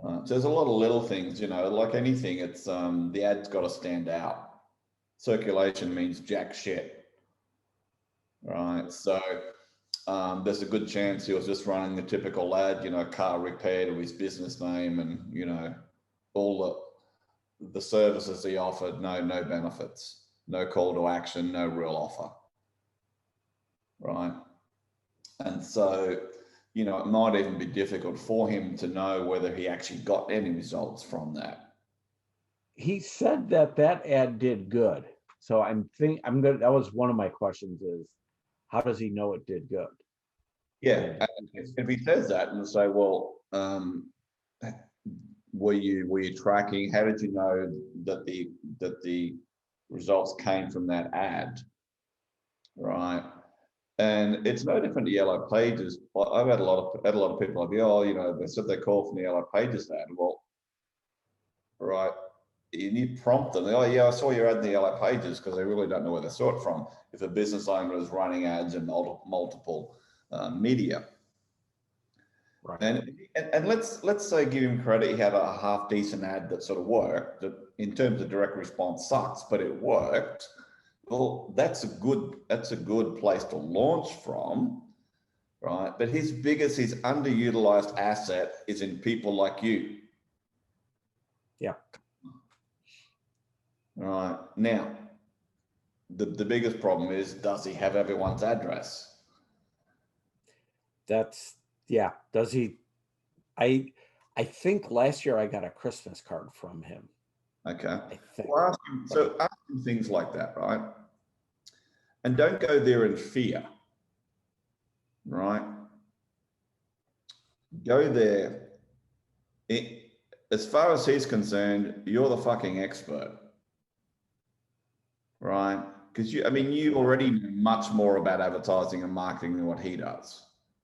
So there's a lot of little things, you know, like anything, it's the ad's got to stand out. Circulation means jack shit, right? So there's a good chance he was just running the typical ad, you know, car repair to his business name, and you know, all the services he offered, no benefits, no call to action, no real offer, right? And so, you know, it might even be difficult for him to know whether he actually got any results from that. He said that that ad did good. So I'm gonna, that was one of my questions is, how does he know it did good? Yeah, And if he says that and say, well, were you tracking? How did you know that the results came from that ad, right? And it's no different to Yellow Pages. I've had a lot of people like, oh, you know, they said they called from the Yellow Pages ad. Well, right, you need to prompt them. Oh, yeah, I saw your ad in the Yellow Pages, because they really don't know where they saw it from. If a business owner is running ads in multiple media. right. And let's say, give him credit, he had a half decent ad that sort of worked, that in terms of direct response sucks, but it worked. Well, that's a good place to launch from, right? But his underutilized asset is in people like you. Yeah. Right. Now, the biggest problem is, does he have everyone's address? That's, yeah. Does he? I I think last year I got a Christmas card from him. Okay. I think, Well, ask him things like that, right? And don't go there in fear, right? Go there. As far as he's concerned, you're the fucking expert, right? Because you already know much more about advertising and marketing than what he does.